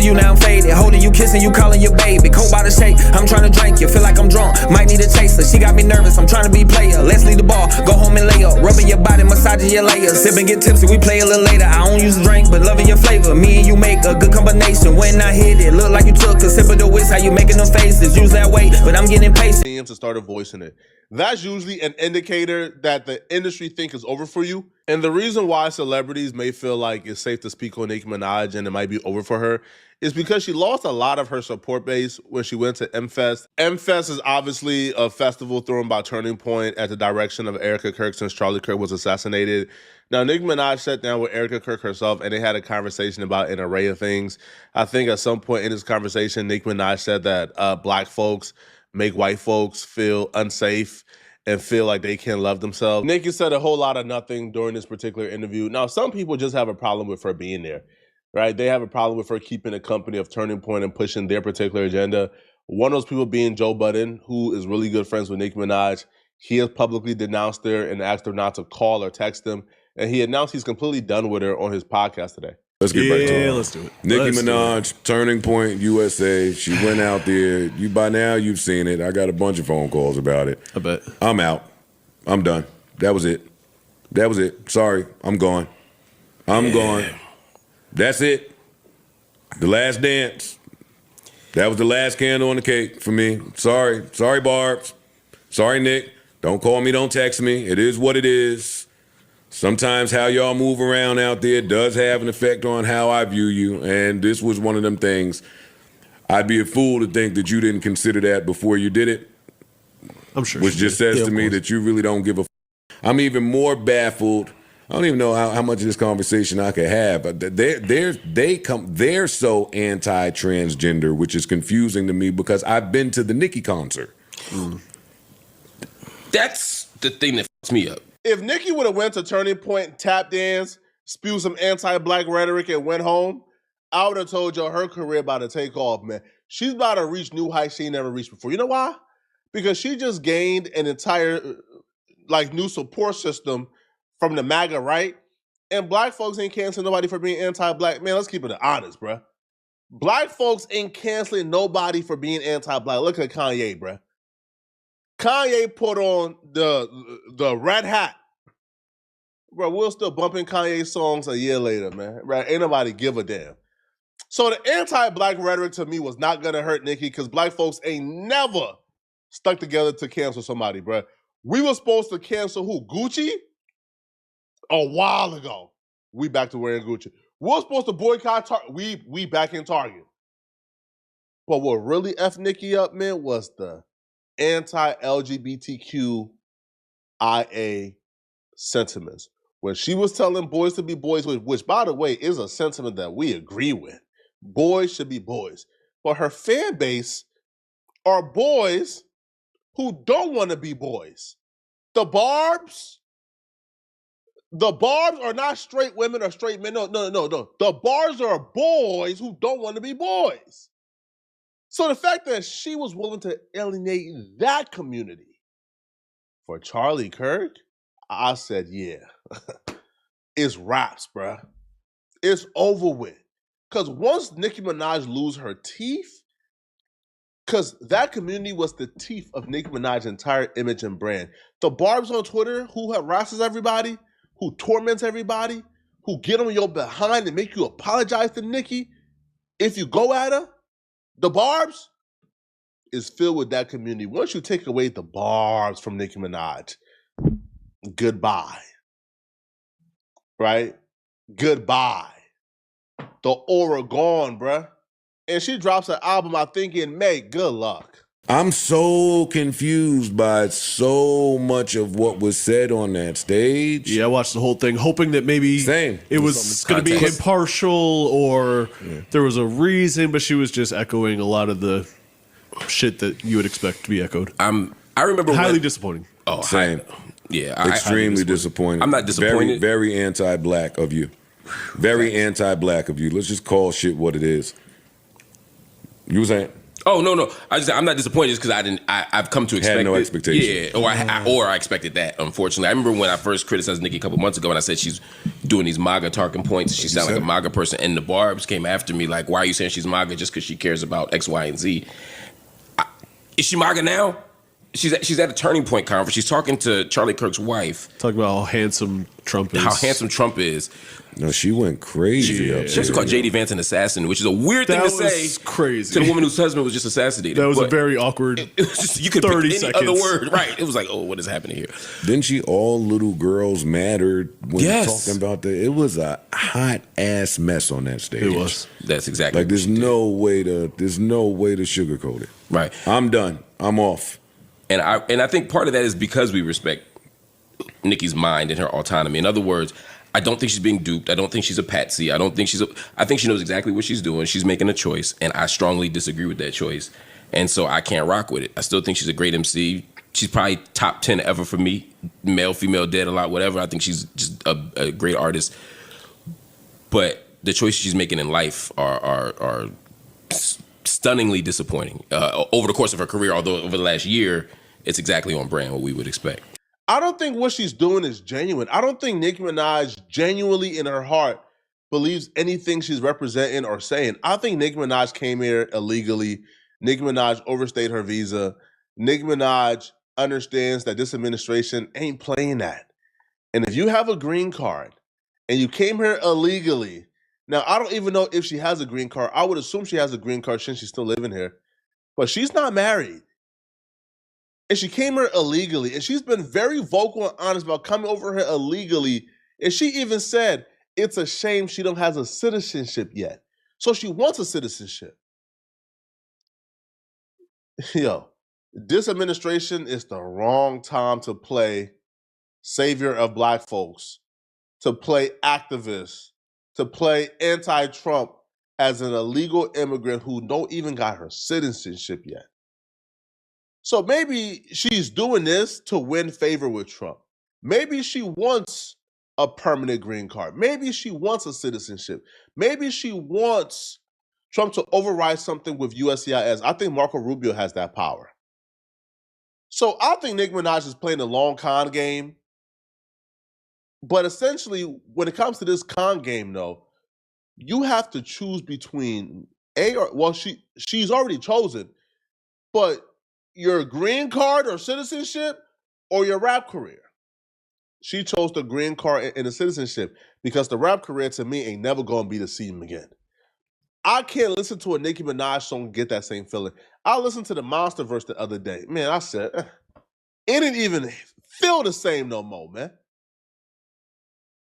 missing you, now I'm faded. Holding you, kissing you, calling you baby. Cold by the shake, I'm trying to drink you. Feel like I'm drunk, might need a chaser. She got me nervous, I'm trying to be player. Let's leave the ball, go home and lay up. Rubbing your body, massaging your layers. Sip and get tipsy, we play a little later. I don't use a drink, but loving your flavor. Me and you make a good combination. When I hit it, look like you took a sip of the whisk. How you making them faces? Use that way, but I'm getting impatient. To start voicing it. That's usually an indicator that the industry think is over for you. And the reason why celebrities may feel like it's safe to speak on Nicki Minaj and it might be over for her is because she lost a lot of her support base when she went to M-Fest. M-Fest is obviously a festival thrown by Turning Point at the direction of Erica Kirk since Charlie Kirk was assassinated. Now, Nicki Minaj sat down with Erica Kirk herself and they had a conversation about an array of things. I think at some point in this conversation, Nicki Minaj said that black folks make white folks feel unsafe and feel like they can't love themselves. Nicki said a whole lot of nothing during this particular interview. Now, some people just have a problem with her being there, right? They have a problem with her keeping the company of Turning Point and pushing their particular agenda. One of those people being Joe Budden, who is really good friends with Nicki Minaj. He has publicly denounced her and asked her not to call or text him. And he announced he's completely done with her on his podcast today. Let's get back to it. Yeah, let's do it. Nicki Minaj, Turning Point USA. She went out there. By now, you've seen it. I got a bunch of phone calls about it. I bet. I'm out. I'm done. That was it. That was it. Sorry, I'm gone. I'm gone. That's it. The last dance. That was the last candle on the cake for me. Sorry. Sorry, Barbs. Sorry, Nick. Don't call me. Don't text me. It is what it is. Sometimes how y'all move around out there does have an effect on how I view you, and this was one of them things. I'd be a fool to think that you didn't consider that before you did it. I'm sure. Which just says to me that you really don't give a I'm even more baffled. I don't even know how much of this conversation I could have. But they're so anti-transgender, which is confusing to me because I've been to the Nicki concert. That's the thing that fucks me up. If Nicki would have went to Turning Point, tap dance, spewed some anti-black rhetoric, and went home, I would have told you her career about to take off, man. She's about to reach new heights she never reached before. You know why? Because she just gained an entire, new support system from the MAGA right. And black folks ain't canceling nobody for being anti-black. Man, let's keep it honest, bruh. Black folks ain't canceling nobody for being anti-black. Look at Kanye, bruh. Kanye put on the red hat. Bro, we're still bumping Kanye songs a year later, man. Right? Ain't nobody give a damn. So the anti-black rhetoric to me was not gonna hurt Nicki because black folks ain't never stuck together to cancel somebody, bro. We were supposed to cancel who? Gucci? A while ago. We back to wearing Gucci. We were supposed to boycott Target. We back in Target. But what really F Nicki up, man, was the anti-LGBTQIA sentiments. When she was telling boys to be boys, which by the way is a sentiment that we agree with. Boys should be boys. But her fan base are boys who don't want to be boys. The Barbs are not straight women or straight men. No. The Barbs are boys who don't want to be boys. So the fact that she was willing to alienate that community for Charlie Kirk, I said, yeah, it's raps, bruh. It's over with. Because once Nicki Minaj lose her teeth, because that community was the teeth of Nicki Minaj's entire image and brand. The Barbs on Twitter who harasses everybody, who torments everybody, who get on your behind and make you apologize to Nicki if you go at her, the Barbs is filled with that community. Once you take away the Barbs from Nicki Minaj, goodbye. Right? Goodbye. The aura gone, bruh. And she drops an album, I think, in May. Good luck. I'm so confused by so much of what was said on that stage. Yeah, I watched the whole thing, hoping that maybe it was going to be impartial or there was a reason, but she was just echoing a lot of the shit that you would expect to be echoed. I remember highly disappointing. Oh, same. Extremely disappointing. I'm not disappointed. Very anti-black of you. Very anti-black of you. Let's just call shit what it is. You were saying? Oh no! I'm not disappointed just because I've come to expect Had no it. expectation. Yeah, or I expected that. Unfortunately, I remember when I first criticized Nicki a couple months ago, and I said she's doing these MAGA talking points. She sounded like a MAGA person, and the Barbs came after me like, "Why are you saying she's MAGA just because she cares about X, Y, and Z?" Is she MAGA now? She's at a turning point conference. She's talking to Charlie Kirk's wife. Talk about how handsome Trump is. How handsome Trump is. No, she went crazy. Yeah. She also called J.D. Vance an assassin, which is a weird thing to say. Crazy. To the woman whose husband was just assassinated. That was a very awkward. It was just, you could 30 pick any seconds. other word, right? It was like, oh, what is happening here? Didn't she all little girls mattered when talking about that? It was a hot ass mess on that stage. It was. That's exactly like there's no way to sugarcoat it. Right. I'm done. I'm off. And I think part of that is because we respect Nicki's mind and her autonomy. In other words, I don't think she's being duped. I don't think she's a patsy. I think she knows exactly what she's doing. She's making a choice, and I strongly disagree with that choice. And so I can't rock with it. I still think she's a great MC. She's probably top 10 ever for me. Male, female, dead, a lot, whatever. I think she's just a great artist. But the choices she's making in life are stunningly disappointing over the course of her career, although over the last year, it's exactly on brand, what we would expect. I don't think what she's doing is genuine. I don't think Nicki Minaj genuinely in her heart believes anything she's representing or saying. I think Nicki Minaj came here illegally. Nicki Minaj overstayed her visa. Nicki Minaj understands that this administration ain't playing that. And if you have a green card and you came here illegally, now I don't even know if she has a green card. I would assume she has a green card since she's still living here. But she's not married. And she came here illegally. And she's been very vocal and honest about coming over here illegally. And she even said, it's a shame she don't have a citizenship yet. So she wants a citizenship. Yo, this administration is the wrong time to play savior of black folks, to play activists, to play anti-Trump as an illegal immigrant who don't even got her citizenship yet. So maybe she's doing this to win favor with Trump. Maybe she wants a permanent green card. Maybe she wants a citizenship. Maybe she wants Trump to override something with USCIS. I think Marco Rubio has that power. So I think Nicki Minaj is playing a long con game. But essentially, when it comes to this con game, though, you have to choose between she's already chosen, but your green card or citizenship or your rap career. She chose the green card and the citizenship because the rap career to me ain't never gonna be the same again. I can't listen to a Nicki Minaj song and get that same feeling. I listened to the Monster verse the other day. Man, I said, it didn't even feel the same no more, man.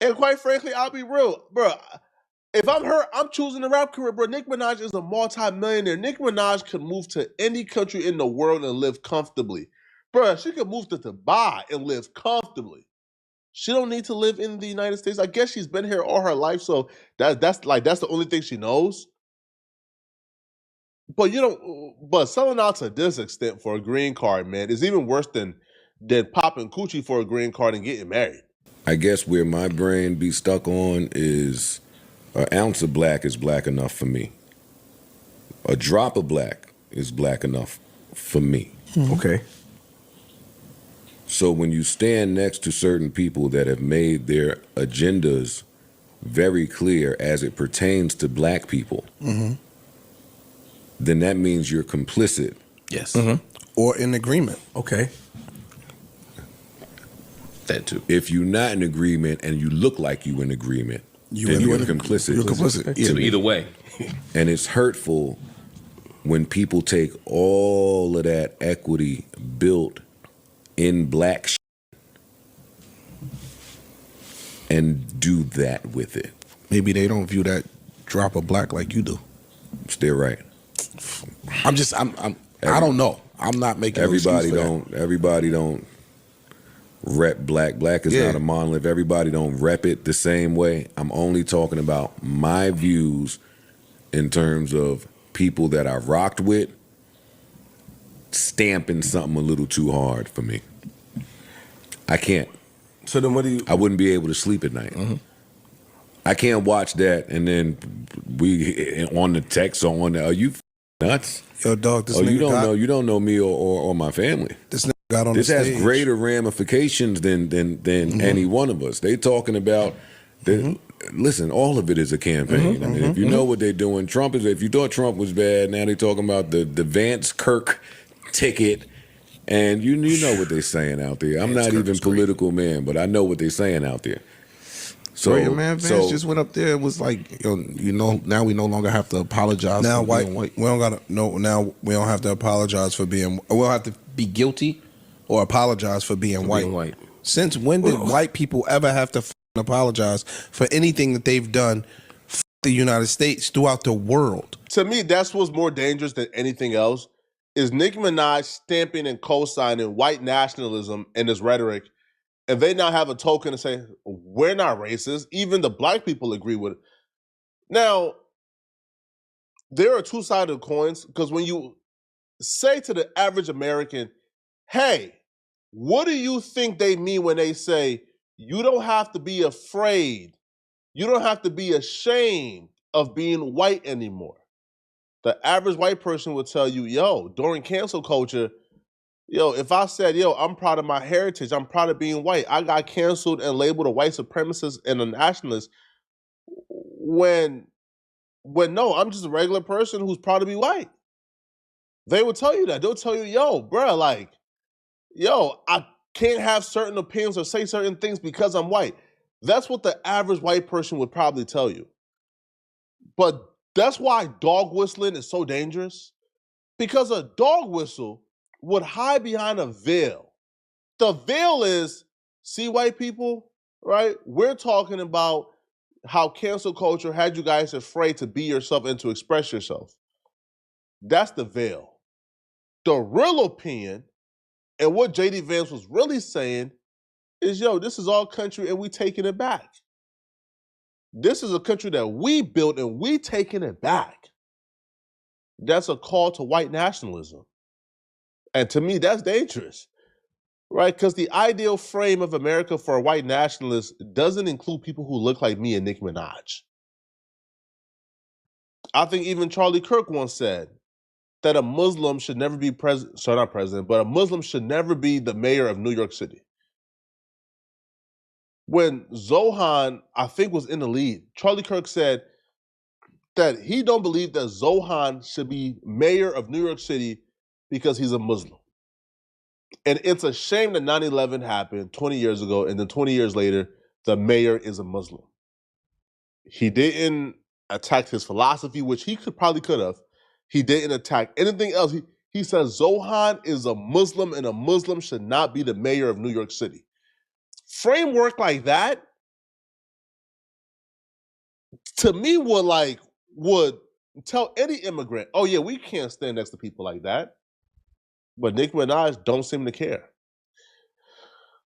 And quite frankly, I'll be real, bro. If I'm her, I'm choosing the rap career, bro. Nicki Minaj is a multi-millionaire. Nicki Minaj could move to any country in the world and live comfortably. Bro, she could move to Dubai and live comfortably. She don't need to live in the United States. I guess she's been here all her life, so that's the only thing she knows. But but selling out to this extent for a green card, man, is even worse than popping coochie for a green card and getting married. I guess where my brain be stuck on is an ounce of black is black enough for me. A drop of black is black enough for me. Okay. So when you stand next to certain people that have made their agendas very clear as it pertains to black people, then that means you're complicit. Yes. Or in agreement. Okay. That too. If you're not in agreement and you look like you in agreement, then you're complicit. You're complicit. So either way. And it's hurtful when people take all of that equity built in black and do that with it. Maybe they don't view that drop of black like you do. Still right. I don't know. I'm not making everybody no excuse for everybody don't rep black. Black is not a monolith. Everybody don't rep it the same way. I'm only talking about my views in terms of people that I rocked with stamping something a little too hard for me. I can't. So then what do you... I wouldn't be able to sleep at night. I can't watch that and then we on the text or on the, are you nuts. Yo, dog, this Oh, nigga you don't know me or my family. This nigga got on This the has stage. greater ramifications than any one of us. They talking about listen, all of it is a campaign. I mean, if you know what they're doing, if you thought Trump was bad, now they're talking about the Vance Kirk ticket. And you know what they're saying out there. I'm not even political, man, but I know what they're saying out there. So, Great, man, Vance just went up there and was like, now we no longer have to apologize Now for being white. we don't gotta now we don't have to apologize for being. We don't have to be guilty or apologize for being white. Since when did white people ever have to apologize for anything that they've done for the United States throughout the world? To me, that's what's more dangerous than anything else, is Nicki Minaj stamping and co-signing white nationalism in his rhetoric, and they now have a token to say, we're not racist. Even the black people agree with it. Now, there are two sides of coins, because when you say to the average American, hey, what do you think they mean when they say, you don't have to be afraid, you don't have to be ashamed of being white anymore? The average white person would tell you, yo, during cancel culture, yo, if I said, yo, I'm proud of my heritage, I'm proud of being white, I got canceled and labeled a white supremacist and a nationalist, when no, I'm just a regular person who's proud to be white. They would tell you that. They'll tell you, yo, bruh, like, yo, I can't have certain opinions or say certain things because I'm white. That's what the average white person would probably tell you. But that's why dog whistling is so dangerous, because a dog whistle would hide behind a veil. The veil is, see, white people, right? We're talking about how cancel culture had you guys afraid to be yourself and to express yourself. That's the veil. The real opinion, and what J.D. Vance was really saying, is, yo, this is our country and we taking it back. This is a country that we built and we taking it back. That's a call to white nationalism. And to me, that's dangerous, right? Because the ideal frame of America for a white nationalist doesn't include people who look like me and Nicki Minaj. I think even Charlie Kirk once said that a Muslim should never be not president, but a Muslim should never be the mayor of New York City. When Zohan, I think, was in the lead, Charlie Kirk said that he don't believe that Zohan should be mayor of New York City because he's a Muslim. And it's a shame that 9/11 happened 20 years ago, and then 20 years later, the mayor is a Muslim. He didn't attack his philosophy, which he probably could have. He didn't attack anything else. He says Zohan is a Muslim, and a Muslim should not be the mayor of New York City. Framework like that, to me, would tell any immigrant, oh yeah, we can't stand next to people like that. But Nicki Minaj don't seem to care.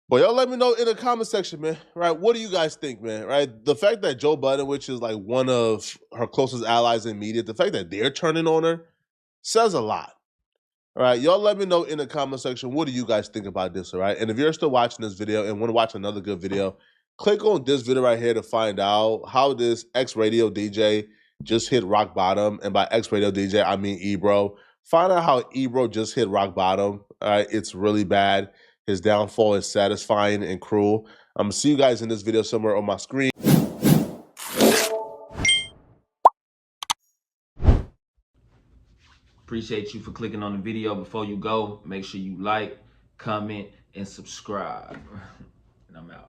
But y'all let me know in the comment section, man, right? What do you guys think, man, right? The fact that Joe Budden, which is like one of her closest allies in media, the fact that they're turning on her says a lot. All right, y'all let me know in the comment section, what do you guys think about this, all right? And if you're still watching this video and want to watch another good video, click on this video right here to find out how this ex-radio DJ just hit rock bottom. And by ex-radio DJ, I mean Ebro. Find out how Ebro just hit rock bottom. All right, it's really bad. His downfall is satisfying and cruel. I'm going to see you guys in this video somewhere on my screen. Appreciate you for clicking on the video. Before you go, make sure you like, comment, and subscribe. And I'm out.